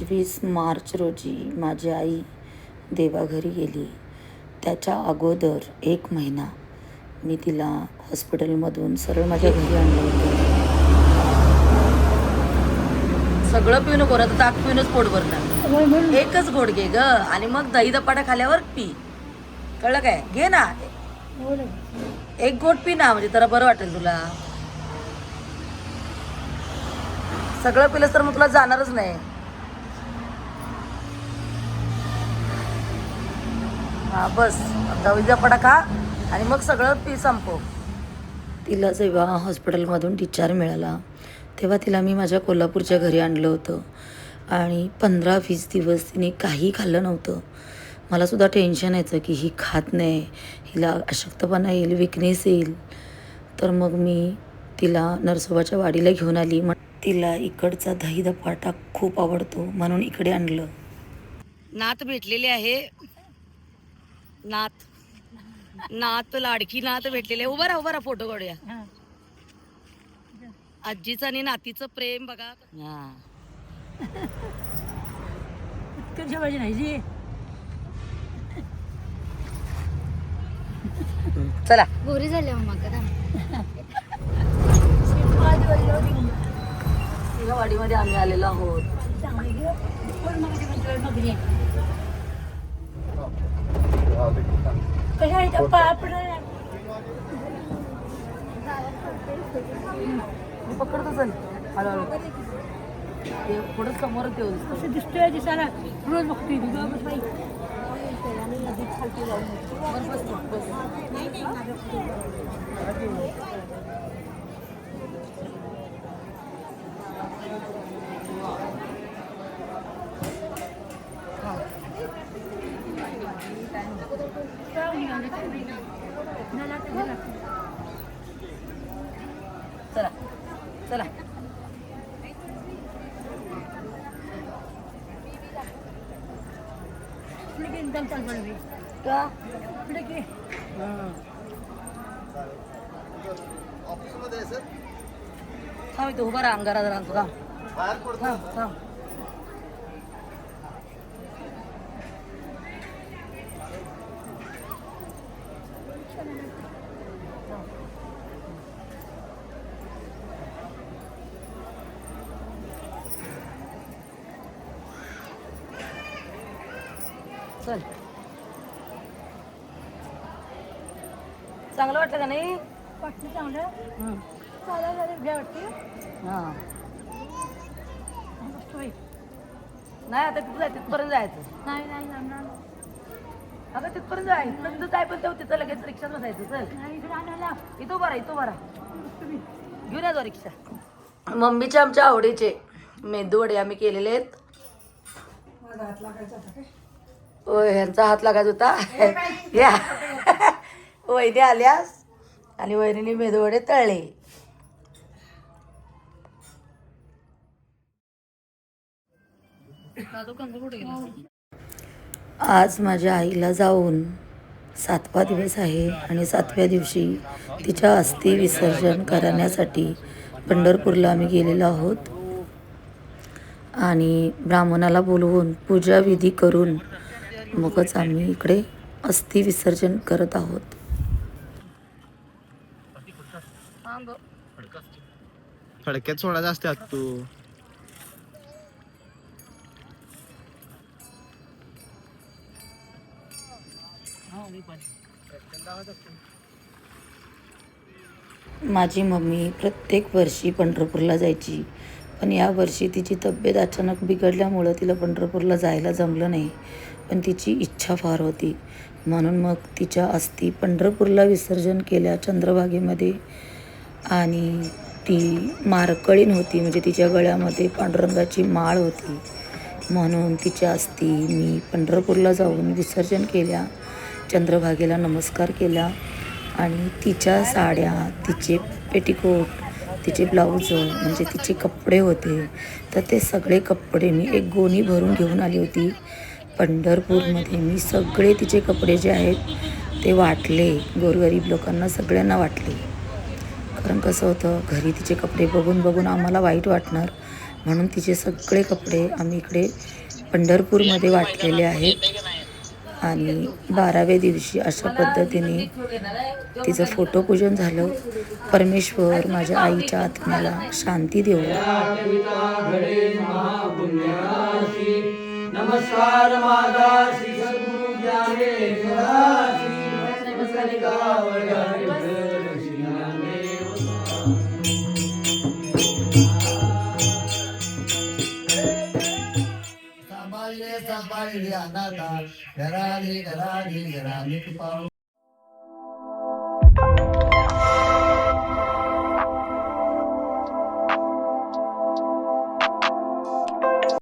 25 मार्च रोजी माझी आई देवाघरी गेली. त्याच्या अगोदर 1 महिना मी तिला हॉस्पिटलमधून सरळ माझ्या घरी आणलं होतं. सगळं पिऊ नको, आता ताक पिऊनच पोट भरणार. एकच गोड घे ग, आणि मग दही दपाटा खाल्यावर पी. कळलं काय? घे ना, एक गोड पी ना, म्हणजे जरा बरं वाटेल तुला. सगळं पिलंस तर मग तुला जाणारच नाही. हा बस, दही दपाटा खा आणि मग सगळं पी संपव. तिला जेव्हा हॉस्पिटलमधून डिस्चार्ज मिळाला तेव्हा तिला मी माझ्या कोल्हापूरच्या घरी आणलं होतं आणि 15-20 दिवस तिने काही खाल्लं नव्हतं. मलासुद्धा टेन्शन यायचं की ही खात नाही, हिला अशक्तपणा येईल, विकनेस येईल. तर मग मी तिला नरसोबाच्या वाडीला घेऊन आली. तिला इकडचा दही दपाटा खूप आवडतो म्हणून इकडे आणलं. नात भेटलेली आहे, नात लाडकी नात भेटलेली आहे. उभा राहा फोटो काढूया. आजीचं आणि नातीचं प्रेम बघा. चला गोरी झाली वाडीमध्ये आम्ही आलेलो आहोत. पकडतो चल, हळूहळू पुढे समोरच येऊ असं दिसतोय दिसायला. रोज बघतोय चला चला. का थांब इथं उभा राहा, अंगारा जरा थांब. चल, चांगलं वाटलं का नाही? वाटलं चांगलं. हां नाही, आता तिथं तिथपर्यंत जायचं. नाही आता तिथपर्यंत जायचं. तिथं जाय पण तेव्हा तिथं लगेच रिक्षात बसायचं. चल इथं बरा घेऊन या रिक्षा. मम्मीच्या आमच्या आवडीचे मेदूवडे आम्ही केलेले आहेत. ह्यांचा हात लागायचा होता. या वहिनी आल्यास आणि वहिनीने मेदूवडे तळले. आज माझ्या आईला जाऊन 7वा दिवस आहे आणि 7व्या दिवशी तिच्या अस्थी विसर्जन करण्यासाठी पंढरपूरला आम्ही गेलेलो आहोत. आणि ब्राह्मणाला बोलवून पूजा विधी करून मगच आम्ही इकडे अस्थी विसर्जन करत आहोत. फडक्यात सोडायचं असतात तू. माझी मम्मी प्रत्येक वर्षी पंढरपूरला जायची, पण या वर्षी तिची तब्येत अचानक बिघडल्यामुळं तिला पंढरपूरला जायला जमलं नाही. पण तिची इच्छा फार होती म्हणून मग तिच्या अस्थी पंढरपूरला विसर्जन केल्या चंद्रभागेमध्ये. आणि ती मारकळीण होती, म्हणजे तिच्या गळ्यामध्ये पांडुरंगाची माळ होती म्हणून तिच्या अस्थी मी पंढरपूरला जाऊन विसर्जन केल्या. चंद्रभागेला नमस्कार केला आणि तिच्या साड्या, तिचे पेटिकोट, तिचे ब्लाऊज, म्हणजे तिचे कपडे होते, तर ते सगळे कपडे मी एक गोणी भरून घेऊन आली होती पंढरपूरमध्ये. मी सगळे तिचे कपडे जे आहेत ते वाटले, गोरगरीब लोकांना सगळ्यांना वाटले. कारण कसं होतं, घरी तिचे कपडे बघून बघून आम्हाला वाईट वाटणार म्हणून तिचे सगळे कपडे आम्ही इकडे पंढरपूरमध्ये वाटलेले आहेत. आणि 12व्या दिवशी अशा पद्धतीने तिचं फोटोपूजन झालं. परमेश्वर माझ्या आईच्या आत्म्याला शांती देऊ. नमस्कार माझा श्री सद्गुरु ज्ञानेश्वराची. सांभाळले सांभाळले अनाथा घराने घराने घराने पाहू